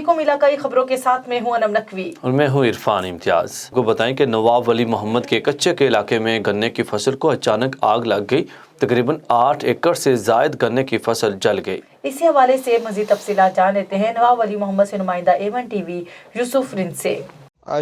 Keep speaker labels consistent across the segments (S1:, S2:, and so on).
S1: अस्सलामुअलैकुम, इलाकाई खबरों के साथ मैं हूं अनम नकवी
S2: और मैं हूं इरफान इम्तियाज। को बताएं कि नवाब वली मोहम्मद के कच्चे के इलाके में गन्ने की फसल को अचानक आग लग गई। तकरीबन 8 एकड़ से जायद गन्ने की फसल जल गई।
S1: इसी हवाले से मजीद तफसीलात जान लेते हैं नवाब वली मोहम्मद से नुमाइंदा A1 TV यूसुफ रिंद से।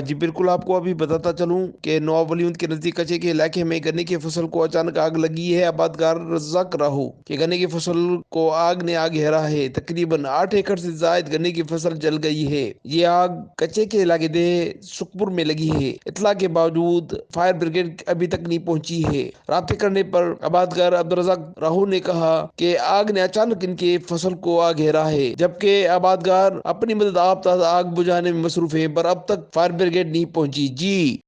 S3: जी बिल्कुल, आपको अभी बताता चलूं कि नवाब वलीद के नज़दीक कच्चे के इलाके में गन्ने की फसल को अचानक आग लगी है। आबादगार रज़ाक राहू कि गन्ने की फसल को आग ने आग घेरा है। तकरीबन 8 एकड़ से जायद गन्ने की फसल जल गई है। ये आग कच्चे के इलाके दे सुखपुर में लगी है। इतला के बावजूद फायर ब्रिगेड अभी तक नहीं पहुंची है। राब्ते करने पर आबादगार अब्दुर्रज़ाक राहू ने कहा कि आग ने अचानक इनके फसल को आग घेरा है, जबकि आबादगार अपनी मदद आप आग बुझाने में मसरूफ है, पर अब तक फायर ब्रिगेड नहीं पहुंची। जी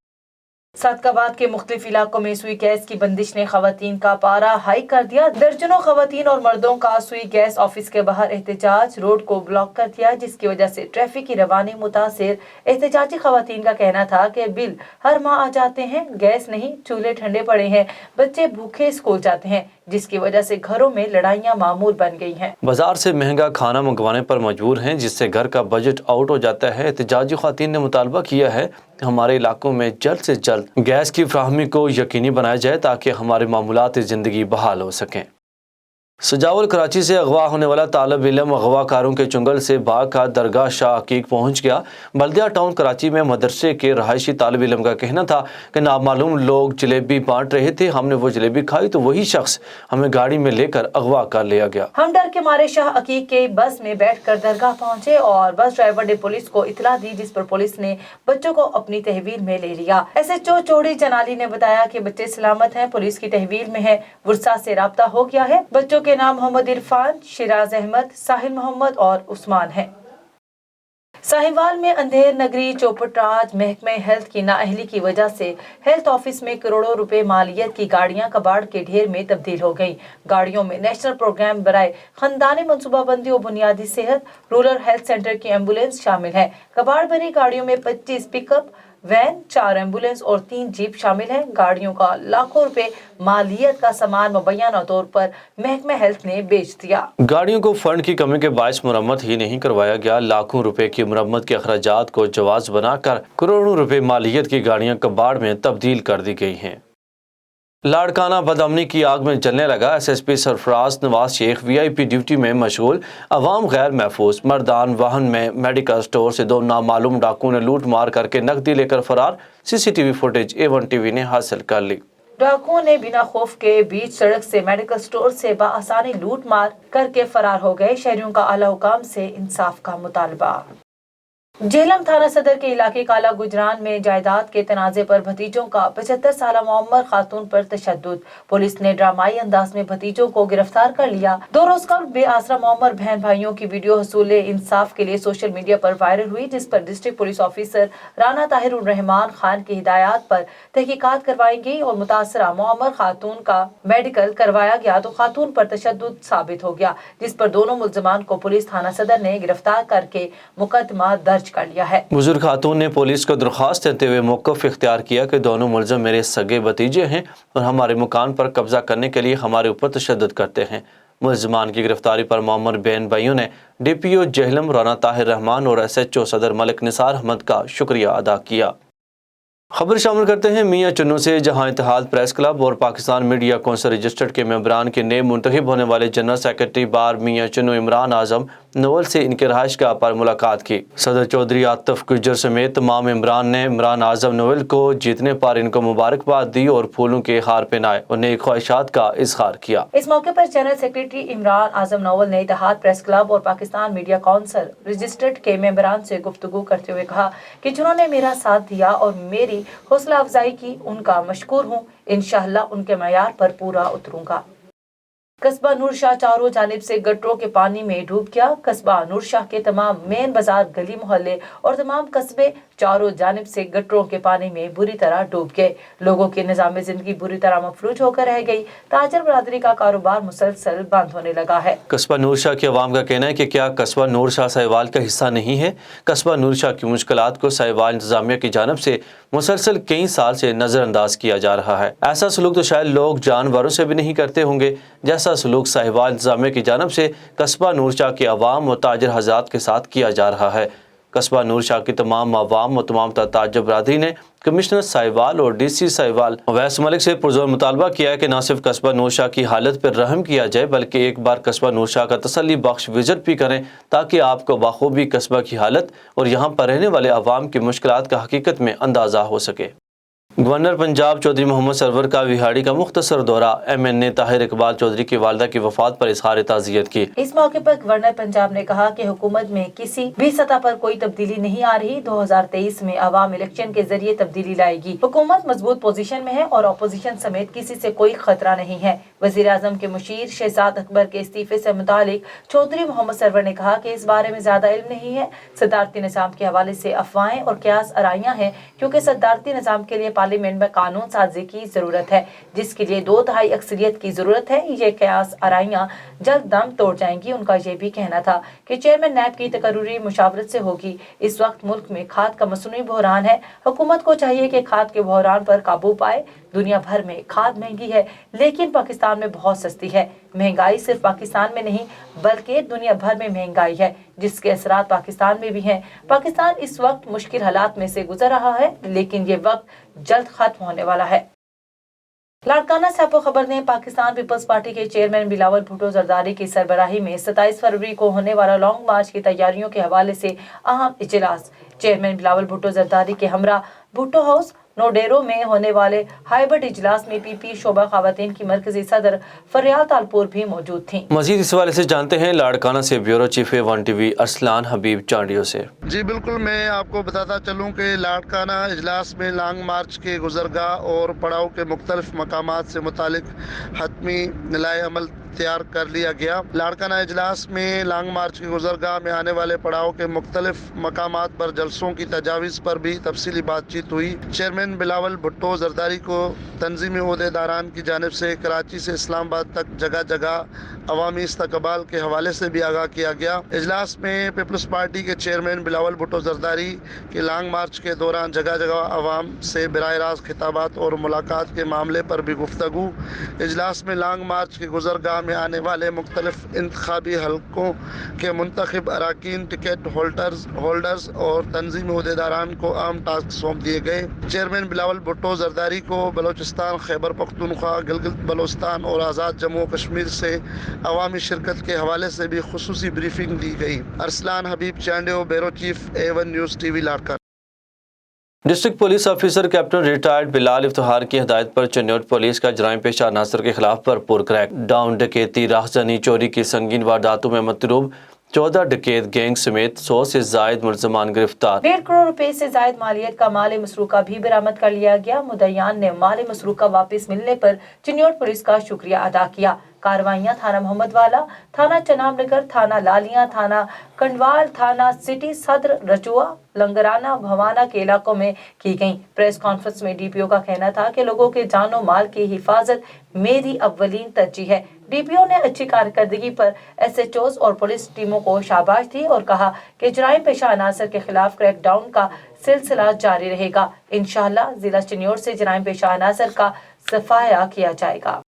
S1: सादकाबाद के मुख्तलिफ इलाकों में सुई गैस की बंदिश ने खवातीन का पारा हाई कर दिया। दर्जनों खवातीन और मर्दों का सुई गैस ऑफिस के बाहर एहतजाज रोड को ब्लॉक कर दिया, जिसकी वजह से ट्रैफिक की रवानी मुतासिर। एहतजाजी खवातीन का कहना था कि बिल हर माह आ जाते हैं, गैस नहीं, चूल्हे ठंडे पड़े हैं, बच्चे भूखे स्कूल जाते हैं, जिसकी वजह से घरों में लड़ाइयाँ मामूल बन गई हैं।
S2: बाजार से महंगा खाना मंगवाने पर मजबूर हैं, जिससे घर का बजट आउट हो जाता है। एहतजाजी खवातीन ने मुतालबा किया है कि हमारे इलाकों में जल्द से जल्द गैस की फ्राहमी को यकीनी बनाया जाए ताकि हमारे मामूलात ज़िंदगी बहाल हो सकें। सजावल कराची से अगवा होने वाला तालब इलम अगवाकारों के चुंगल से भाग का दरगाह शाह हकीक पहुंच गया। बल्दिया टाउन कराची में मदरसे के रहायशी तालब इलम का कहना था कि नामालूम लोग जलेबी बांट रहे थे। हमने वो जलेबी खाई तो वही शख्स हमें गाड़ी में लेकर अगवा कर लिया गया।
S1: हम डर के मारे शाह हकीक के बस में बैठकर दरगाह पहुंचे और बस ड्राइवर ने पुलिस को इतला दी, जिस पर पुलिस ने बच्चों को अपनी तहवील में ले लिया। SHO चौड़ी जनाली ने बताया कि बच्चे सलामत हैं, पुलिस की तहवील में है। वुरसा से राब्ता हो गया है। बच्चों के नाम मोहम्मद इरफान, शिराज अहमद, साहिल मोहम्मद और उस्मान हैं। साहिवाल में अंधेर नगरी चौपटराज महकमे हेल्थ की नाअहली की वजह से हेल्थ ऑफिस में करोड़ों रुपए मालियत की गाड़ियां कबाड़ के ढेर में तब्दील हो गईं। गाड़ियों में नेशनल प्रोग्राम बराए खानदानी मनसूबाबंदी और बुनियादी सेहत रूरल हेल्थ सेंटर की एम्बुलेंस शामिल है। कबाड़ भरी गाड़ियों में 25 पिकअप वैन, 4 एम्बुलेंस और 3 जीप शामिल हैं। गाड़ियों का लाखों रुपए मालियत का सामान मुबैना तौर पर महकमे हेल्थ ने बेच दिया।
S2: गाड़ियों को फंड की कमी के बायस मुरम्मत ही नहीं करवाया गया। लाखों रुपए की मुरम्मत के अखराजात को जवाज बनाकर करोड़ों रुपए मालियत की गाड़ियां कबाड़ में तब्दील कर दी गई हैं। लाड़काना बदअमनी की आग में जलने लगा। SSP Sarfaraz Nawaz Shaikh VIP duty में मशगूल, अवाम गैर महफूज। मर्दान वाहन में मेडिकल स्टोर से 2 नामालूम डाकुओं ने लूट मार करके नकदी लेकर फरार। CCTV फुटेज A1 TV ने हासिल कर ली।
S1: डाकुओं ने बिना खौफ के बीच सड़क से मेडिकल स्टोर से बआसानी लूट मार करके फरार हो गए। शहरियों का आला हुकाम से इंसाफ का मुतालबा। झेलम थाना सदर के इलाके काला गुजरान में जायदाद के तनाजे पर भतीजों का 75 साल मुअम्मर खातून पर तशद्दुद। पुलिस ने ड्रामाई अंदाज में भतीजों को गिरफ्तार कर लिया। 2 रोज कबल बेआसरा मुअम्मर बहन भाइयों की वीडियो हसूले इंसाफ के लिए सोशल मीडिया पर वायरल हुई, जिस पर district police officer Rana Tahir उर रहमान खान की हिदायत पर तहकीकात करवाई गई और मुतासरा मुअम्मर खातून का मेडिकल करवाया गया तो खातून पर तशद्दुद साबित हो गया, जिस पर दोनों मुल्जिमान को पुलिस थाना सदर ने गिरफ्तार करके मुकदमा दर्ज कर लिया है। बुजुर्ग
S2: खातून ने पुलिस को दरख्वास्त देते हुए मौक़िफ़ इख्तियार किया कि दोनों मुलज़िम मेरे सगे भतीजे हैं और हमारे मकान पर कब्जा करने के लिए हमारे ऊपर तशद्दुद करते हैं। मुलज़िमान की गिरफ्तारी पर मुअम्मर बहन भाइयों ने DPO झेलम राना ताहिर रहमान और SHO सदर मलिक निसार अहमद का शुक्रिया अदा किया। खबर शामिल करते हैं मियाँ चुन्नू से, जहां इत्तेहाद प्रेस क्लब और पाकिस्तान मीडिया कौंसिल रजिस्टर्ड के मेंबरान के नए मुंतखब होने वाले जनरल सेक्रेटरी बार मियाँ चुन्नू इमरान आजम नवल से इनके रहायशगाह पर मुलाकात की। सदर चौधरी आतिफ गुज्जर समेत तमाम मेंबरान ने इमरान आजम नवल को जीतने पर इनको मुबारकबाद दी और फूलों के हार पहनाए और नई ख्वाहिशात का इजहार किया।
S1: इस मौके पर जनरल सेक्रेटरी इमरान आजम नवल ने इत्तेहाद प्रेस क्लब और पाकिस्तान मीडिया कौंसिल रजिस्टर्ड के मेंबरान से गुफ्तगू करते हुए कहा कि जिन्होंने मेरा साथ दिया और मेरी हौसला अफजाई की, उनका मशकूर हूँ। इंशाअल्लाह उनके मयार पर पूरा उतरूंगा। कस्बा नूर शाह चारों जानिब से गटरों के पानी में डूब गया। कस्बा नूर शाह के तमाम मेन बाजार, गली मोहल्ले और तमाम कस्बे चारों जानिब से गटरों के पानी में बुरी तरह डूब गए। लोगों की निजाम जिंदगी बुरी तरह मफलूज होकर रह गई। ताजर बरादरी का कारोबार मुसलसल बंद होने लगा है।
S2: कस्बा नूर शाह की आवाम का कहना है कि क्या कस्बा नूर शाह साहिवाल का हिस्सा नहीं है। कस्बा नूर शाह की मुश्किलात को साहिवाल इंतजामिया की जानब से मुसलसल कई साल से नजरअंदाज किया जा रहा है। ऐसा सलूक तो शायद लोग जानवरों से भी नहीं करते होंगे जैसा सलूक साहिवाल इंतजामिया की जानब से कस्बा नूर शाह के अवाम और ताजर हज़रात के साथ किया जा रहा है। कस्बा नूर शाह की तमाम आवाम और तमाम ताज बरादरी ने कमिश्नर साहिवाल और DC साहिवाल अवैस मलिक से पुरजोर मुतालबा किया है कि न सिर्फ कस्बा नूर शाह की हालत पर रहम किया जाए बल्कि एक बार कस्बा नूर शाह का तसल्ली बख्श विजिट भी करें ताकि आपको बाखूबी कस्बा की हालत और यहाँ पर रहने वाले अवाम की मुश्किलात का हकीकत में अंदाज़ा हो सके। गवर्नर पंजाब चौधरी मोहम्मद सरवर का विहाड़ी का मुख्तसर दौरा। MNA ताहिर इकबाल चौधरी की वालदा की वफात पर इजहार ताज़ियत की।
S1: इस मौके पर गवर्नर पंजाब ने कहा कि हुकूमत में किसी भी सतह पर कोई तब्दीली नहीं आ रही। 2023 में अवाम इलेक्शन के जरिए तब्दीली लाएगी। हुकूमत मजबूत पोजीशन में है और अपोजिशन समेत किसी से कोई खतरा नहीं है। वजीर आजम के मुशीर शहजाद अकबर के इस्तीफे से मुतालिक चौधरी मोहम्मद सरवर ने कहा कि इस बारे में ज्यादा इल्म नहीं है। सदारती निज़ाम के हवाले से अफवाहें और क्यास आराइयां हैं, क्योंकि सदारती निज़ाम के लिए पार्लियामेंट में कानून साजी की जरूरत है, जिसके लिए 2/3 अक्सरियत की जरूरत है। ये क्यास आराइयां जल्द दम तोड़ जाएंगी। उनका ये भी कहना था कि चेयरमैन नैब की तकर्रुरी मुशावरत से होगी। इस वक्त मुल्क में खाद का मसनूई बहरान है। हुकूमत को चाहिए कि खाद के बहरान पर काबू पाए। दुनिया भर में खाद महंगी है, लेकिन पाकिस्तान में बहुत सस्ती है। महंगाई सिर्फ पाकिस्तान में नहीं बल्कि दुनिया भर में महंगाई है, जिसके असरात पाकिस्तान में भी हैं। पाकिस्तान इस वक्त मुश्किल हालात में से गुजर रहा है, लेकिन ये वक्त जल्द खत्म होने वाला है। लाड़काना से आपको खबर दें, पाकिस्तान पीपल्स पार्टी के चेयरमैन बिलावल भुट्टो जरदारी की सरबराही में 27 फरवरी को होने वाला लॉन्ग मार्च की तैयारियों के हवाले से अहम इजलास। चेयरमैन बिलावल भुट्टो जरदारी के हमरा भुट्टो हाउस नोडेरो में होने वाले हाइब्रिड इजलास में PP शोबा खवातीन की मरकजी सदर फरियाल तालपुर भी मौजूद थी।
S2: मजीद इस हवाले से जानते हैं लाड़काना से bureau chief A1 TV Arsalan Habib Chandio से।
S4: जी बिल्कुल, मैं आपको बताता चलूँ कि लाड़काना इजलास में लॉन्ग मार्च के गुजरगाह और पड़ाव के मुख्तलिफ मकामात से मुतालिक हतमी नीलाए अमल तैयार कर लिया गया। लाड़काना इजलास में लॉन्ग मार्च के गुजरगाह में आने वाले पड़ाव के मुख्तलिफ मकामात पर जलसों की तजावीज़ पर भी तफसीली बातचीत हुई। चेयरमैन बिलावल भुट्टो जरदारी को तंजीमी ओहदेदारान की जानिब से कराची से इस्लामाबाद तक जगह जगह अवामी इस्तकबाल के हवाले से भी आगाह किया गया। इजलास में पीपल्स पार्टी के चेयरमैन बिलावल भुट्टो जरदारी के लॉन्ग मार्च के दौरान जगह जगह अवाम से बराह रास्त खिताबात और मुलाकात के मामले पर भी गुफ्तगू। इजलास में लॉन्ग मार्च के गुजरगाह में आने वाले मुख्तलिफ इंतखाबी हलकों के मुंतखब अराकीन, टिकट होल्डर्स और तंजीमी ओहदेदारान को अहम टास्क सौंप दिए गए। चेयरमैन बिलावल भुट्टो जरदारी को बलोचिस्तान, खैबर पख्तूनख्वा, गिलगित बलोचिस्तान और आज़ाद जम्मू और कश्मीर से अवामी शिरकत के हवाले से भी खुसूसी ब्रीफिंग दी गई। Arsalan Habib Chandio, bureau chief A1 news TV Larkana.
S2: District police officer captain retired Bilal Iftikhar की हिदायत पर चन्योट पुलिस का जराइम पेशा अनासर के खिलाफ भरपूर क्रैक डाउन, डकैती, राहजनी, चोरी की संगीन वारदातों में मतरूब 14 डकैत गैंग समेत 100 से जायद मुलजमान गिरफ्तार।
S1: 1.5 करोड़ रुपए से जायद मालियत का माल मसरूका भी बरामद कर लिया गया। मुद्दईयान ने माल मसरूका वापस मिलने पर चिन्योट पुलिस का शुक्रिया अदा किया। कार्रवाइयां थाना मोहम्मद वाला, थाना चनामनगर, थाना लालियां, थाना कंडवाल, थाना सिटी सदर, रचुआ, लंगराना, भवाना के इलाकों में की गई। प्रेस कॉन्फ्रेंस में DPO का कहना था कि लोगों के जानो माल की हिफाजत मेरी अव्वलीन तरजीह है। DPO ने अच्छी कारकर्दगी पर SHOs और पुलिस टीमों को शाबाश दी और कहा कि जराइम पेशा अनासर के खिलाफ क्रैकडाउन का सिलसिला जारी रहेगा। इंशाअल्लाह जिला चिन्योट से जराइम पेशा अनासर का सफाया किया जाएगा।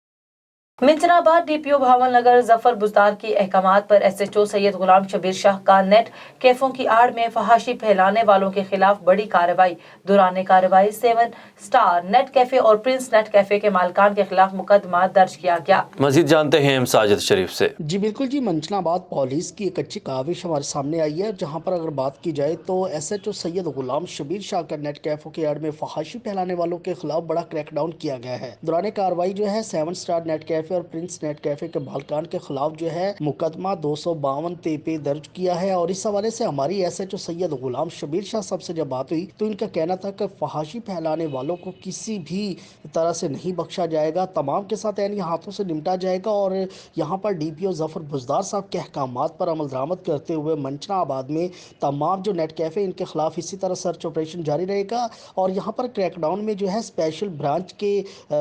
S1: मिंजराबाद DPO भावन नगर जफर बुजदार की अहकामात पर SHO सैयद गुलाम शबीर शाह का नेट कैफों की आड़ में फहाशी फैलाने वालों के खिलाफ बड़ी कार्रवाई। दौरान कार्रवाई 7 स्टार नेट कैफे और प्रिंस नेट कैफे के मालिकान के खिलाफ मुकदमा दर्ज किया गया।
S2: मजीद जानते हैं साजिद शरीफ से।
S5: जी बिल्कुल जी, मंजनाबाद पुलिस की एक अच्छी काविश हमारे सामने आई है, जहां पर अगर बात की जाए तो SHO सैयद गुलाम शबीर शाह का नेट कैफों की आड़ में फहाशी फैलाने वालों के खिलाफ बड़ा क्रैकडाउन किया गया है। दौरान कार्रवाई जो है 7 स्टार नेट कैफे और प्रिंस नेट कैफे के मालिकान के खिलाफ जो है मुकदमा 252 पे दर्ज किया है। और इस हवाले से हमारी SHO सैयद गुलाम शबीर शाह साहब से जब बात हुई तो इनका कहना था कि फहाशी फैलाने वालों को किसी भी तरह से नहीं बख्शा जाएगा, तमाम के साथ यानी हाथों से निपटा जाएगा। और यहाँ पर DPO जफर बुजदार साहब के अहकामात पर अमल दरामद करते हुए मंचनाबाद में तमाम जो नेट कैफे इनके खिलाफ इसी तरह सर्च ऑपरेशन जारी रहेगा। और यहाँ पर क्रैकडाउन में जो है स्पेशल ब्रांच के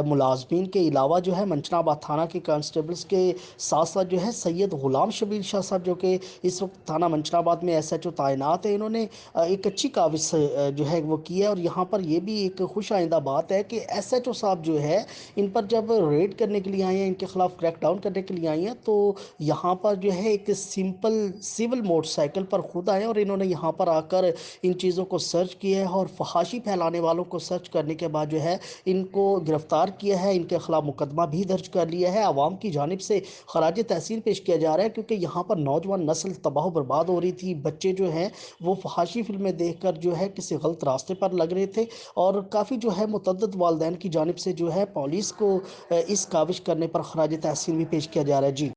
S5: मुलाजमीन के अलावा जो है मंचनाबाद थाना थाना के कांस्टेबल्स के साथ साथ जो है सैयद गुलाम शबीर शाह साहब जो कि इस वक्त थाना मंचनाबाद में SHO तैनात है, इन्होंने एक अच्छी काविश जो है वो की है। और यहाँ पर ये भी एक खुश आइंदा बात है कि SHO साहब जो है इन पर जब रेड करने के लिए आए हैं, इनके खिलाफ क्रैक डाउन करने के लिए आए हैं, तो यहाँ पर जो है एक सिंपल सिविल मोटरसाइकिल पर खुद आए और इन्होंने यहाँ पर आकर इन चीज़ों को सर्च किया है और फहाशी फैलाने वालों को सर्च करने के बाद जो है इनको गिरफ्तार किया है, इनके खिलाफ मुकदमा भी दर्ज कर लिया है। आवाम की जानिब से खराज तहसीन पेश किया जा रहा है क्योंकि यहाँ पर नौजवान नस्ल तबाह बर्बाद हो रही थी। बच्चे जो हैं वो फहाशी फिल्में देखकर जो है किसी गलत रास्ते पर लग रहे थे और काफ़ी जो है मुतअद्दिद वालिदैन की जानिब से जो है पुलिस को इस काविश करने पर खराज तहसीन भी पेश किया जा रहा है। जी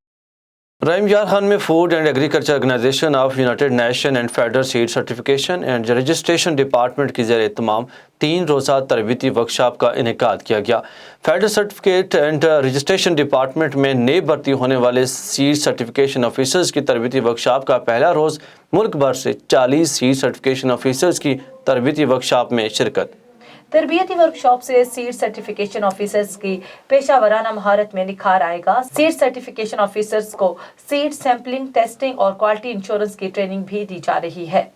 S2: रहीम यार खान में food and agriculture organisation of united nation and federal seed certification and registration department की ज़ेर तमाम 3 रोज़ा तरबीती वर्कशॉप का इनेकाद किया गया। Federal certificate and registration department में नए भर्ती होने वाले सीड सर्टिफिकेशन ऑफिसर्स की तरबीती वर्कशॉप का पहला रोज़ मुल्क भर से 40 सीड सर्टिफिकेशन ऑफिसर्स की तरबीती वर्कशॉप में शिरकत।
S1: तरबियती वर्कशॉप से सीड सर्टिफिकेशन ऑफिसर्स की पेशा वराना महारत में निखार आएगा। सीड सर्टिफिकेशन ऑफिसर्स को सीड सैंपलिंग, टेस्टिंग और क्वालिटी इंश्योरेंस की ट्रेनिंग भी दी जा रही है।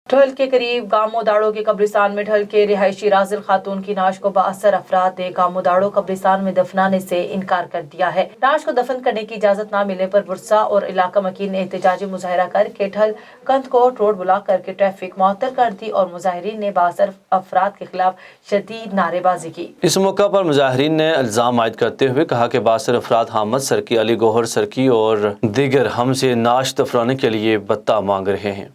S1: ढल के करीब गामोदाड़ो के कब्रिस्तान में ढल के रिहायशी राजिल खातून की नाश को बाअसर अफराद ने गामोदाड़ो कब्रिस्तान में दफनाने से इनकार कर दिया है। नाश को दफन करने की इजाजत न मिलने पर बुरसा और इलाका मकीन ने एहतजाजी मुजाहरा करके ढल कंदकोट रोड ब्लॉक करके ट्रैफिक मुअत्तल कर दी और मुजाहरीन ने बाअसर अफराद के खिलाफ शदीद नारेबाजी की।
S2: इस मौका पर मुजाहरीन ने इल्जाम आयद करते हुए कहा कि बाअसर अफराद हामद सरकी, अली गौहर सरकी और दीगर हमसे नाश दफनाने के लिए बत्ता मांग रहे हैं।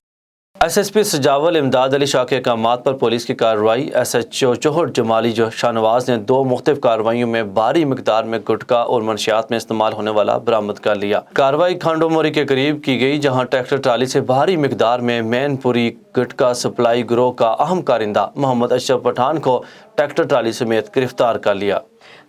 S2: SSP सजावल इमदाद अली शाह के अहकामात पर पुलिस की कार्रवाई। SHO जोहर जमाली जो शाहनवाज ने 2 मुख्तलिफ कार्रवाइयों में भारी मिकदार में गुटखा और मनशियात में इस्तेमाल होने वाला बरामद कर लिया। कार्रवाई खांडो मोरी के करीब की गई जहां ट्रैक्टर ट्राली से भारी मिकदार में मैनपुरी गुटखा सप्लाई गिरोह का अहम कारिंदा मोहम्मद अशरफ पठान को ट्रैक्टर ट्राली समेत गिरफ्तार कर लिया।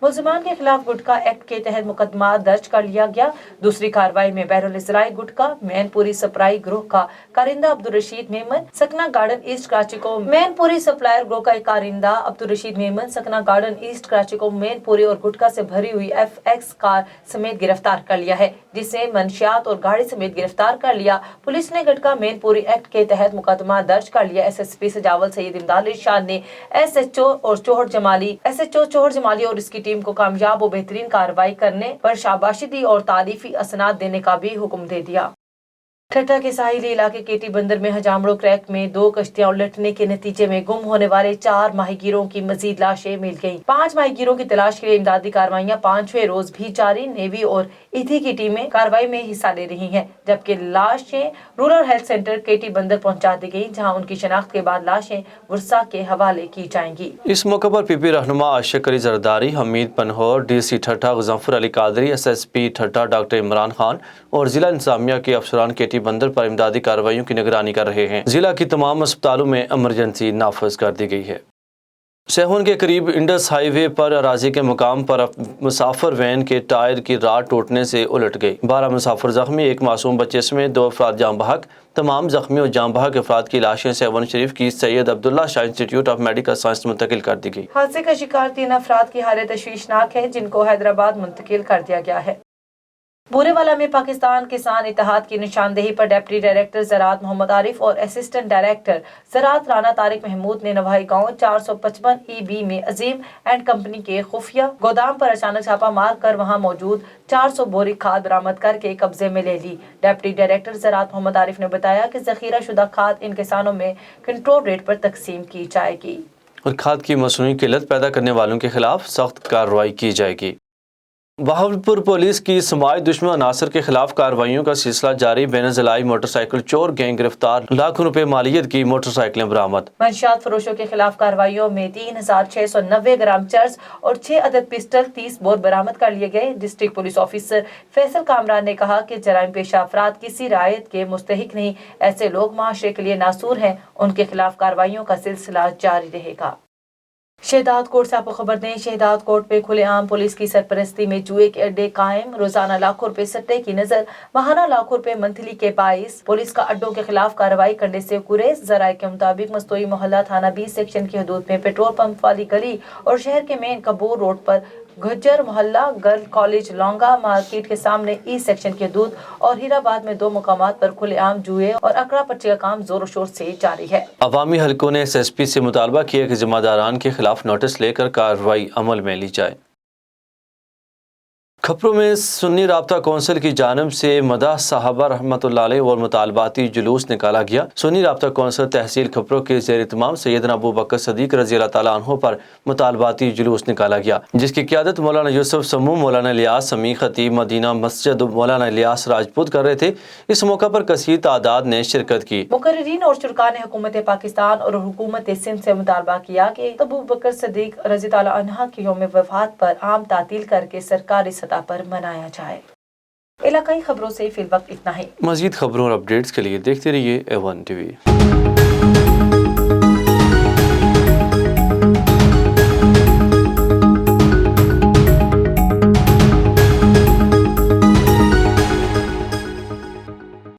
S1: मुल्जिमान के खिलाफ गुटखा एक्ट के तहत मुकदमा दर्ज कर लिया गया। दूसरी कार्रवाई में बहरुल गुटखा मैनपुरी सप्लाई ग्रोह का कारिंदा अब्दुल रशीद मेमन, सकना गार्डन ईस्ट कराची को मैनपुरी सप्लायर ग्रोह का कारिंदा अब्दुल रशीद मेमन, सकना गार्डन ईस्ट कराची को मैनपुरी और गुटखा से भरी हुई FX कार समेत गिरफ्तार कर लिया है, जिसे मंशियात और गाड़ी समेत गिरफ्तार कर लिया। पुलिस ने गुटखा मैनपुरी एक्ट के तहत मुकदमा दर्ज कर लिया। SSP सजावल सैयद इमदाद अली शाह ने SHO जोहर जमाली और इसकी टीम को कामयाब और बेहतरीन कार्रवाई करने पर शाबाशी दी और तारीफी असनाद देने का भी हुक्म दे दिया। ठट्टा के साहिली इलाके केटी बंदर में हजामड़ो क्रैक में 2 कश्तियां उलटने के नतीजे में गुम होने वाले 4 माहीगीरों की मजीद लाशें मिल गईं। 5 माहीगीरों की तलाश के लिए इमदादी कार्रवाइयां 5वें रोज भी जारी। नेवी और ईथी की टीमें कार्रवाई में हिस्सा ले रही हैं, जबकि लाशें रूरल हेल्थ सेंटर केटी बंदर पहुंचा दी गई, जहां उनकी शनाख्त के बाद लाशें वर्षा के हवाले की जाएंगी।
S2: इस मौके पर PP रहनुमा आशिक अली जरदारी, हमीद पनहोर, DC ठट्टा गजफर अली कादरी, SSP ठट्टा डॉक्टर इमरान खान और जिला इंतजामिया के अफसरान केटी बंदर पर इमदादी कार्रवाइयों की निगरानी कर रहे हैं। जिला की तमाम अस्पतालों में इमरजेंसी नाफज कर दी गई है। सेहून के करीब इंडस हाईवे पर अराजी के मुकाम पर मुसाफिर वैन के टायर की राड टूटने से उलट गई। 12 मुसाफिर जख्मी, 1 मासूम बच्चे समेत 2 अफराद जाँ बहक। तमाम जख्मी और जाँ बहक अफराद की लाशें सेवन शरीफ की Syed Abdullah Shah institute of medical science मुंतकिल कर दी गई।
S1: हादसे का शिकार 3 अफराद की हालत तशवीशनाक है, जिनको हैदराबाद मुंतकिल कर दिया गया है। बूरेवाला में पाकिस्तान किसान इत्तेहाद की निशानदेही पर डिप्टी डायरेक्टर ज़राअत मोहम्मद आरिफ और असिस्टेंट डायरेक्टर ज़राअत राना तारिक महमूद ने नवाही गांव 455 EB में अजीम एंड कंपनी के खुफिया गोदाम पर अचानक छापा मार कर वहां मौजूद 400 बोरी खाद बरामद करके कब्जे में ले ली। डिप्टी डायरेक्टर ज़राअत मोहम्मद आरिफ ने बताया कि जखीरा शुदा खाद इन किसानों में कंट्रोल रेट पर तकसीम की जाएगी
S2: और खाद की मसनूई किल्लत पैदा करने वालों के खिलाफ सख्त कार्रवाई की जाएगी। बहावलपुर पुलिस की समाज दुश्मन अनासर के खिलाफ कार्रवाइयों का सिलसिला जारी। बेनज़िलाई मोटरसाइकिल चोर गैंग गिरफ्तार, लाखों रुपए मालियत की मोटरसाइकिलें बरामद।
S1: मंशियात फरोशों के खिलाफ कार्रवाइयों में 3690 ग्राम चर्स और 6 अदद पिस्टल 30 बोर बरामद कर लिए गए। District police officer Faisal Kamran ने कहा कि जराइम पेशा अफराद किसी रायत के मुस्तहिक नहीं, ऐसे लोग माशरे के लिए नासूर हैं, उनके खिलाफ कार्रवाइयों का सिलसिला जारी रहेगा। शहदाद कोट से आपको खबर दें, शहदाद कोट पे खुलेआम पुलिस की सरपरस्ती में जुए के अड्डे कायम। रोजाना लाखों रुपए सट्टे की नजर, माहाना लाखों रुपए मंथली के बाइस। पुलिस का अड्डों के खिलाफ कार्रवाई करने से गुरेज। जराये के मुताबिक मस्तोई मोहल्ला थाना 20 सेक्शन की हदूद में पेट्रोल पंप वाली गली और शहर के मेन कबूर रोड पर गुज्जर मोहल्ला, गर्ल कॉलेज लौंगा मार्केट के सामने ई सेक्शन के दूध और हीराबाद में 2 मुकामात पर खुलेआम जुए और अकड़ा पच्ची का काम जोरों शोर से जारी है।
S2: अवामी हलकों ने SSP से मुतालबा किया कि जिम्मेदारान के खिलाफ नोटिस लेकर कार्रवाई अमल में ली जाए। खपरों में सुन्नी राब्ता कौंसिल की जानिब से मदाह साहबा रहमतुल्लाह अलैह और मुतालबाती जुलूस निकाला गया। सुन्नी राब्ता कौंसिल तहसील खपरों के ज़ेर इत्माम सैयदना अबू बकर सदीक रज़ी अल्लाह तआला अन्हु पर मुतालबाती जुलूस निकाला गया, जिसकी क़ियादत मौलाना यूसुफ समूह, मौलाना इलियास समी, खतीब मदीना मस्जिद मौलाना इलियास राजपूत कर रहे थे। इस मौका पर कसीर तादाद ने शिरकत की।
S1: मुकर्रिरीन और शुरका ने हुकूमत पाकिस्तान और हुकूमत सिंध से मुतालबा किया कि अबू बकर सदीक रज़ी अल्लाह तआला अन्हा की यौम वफात पर आम तातील करके सरकारी सतह पर मनाया जाए। इलाकाई खबरों से फिल वक्त इतना ही।
S2: मज़ीद खबरों और अपडेट्स के लिए देखते रहिए A1 TV।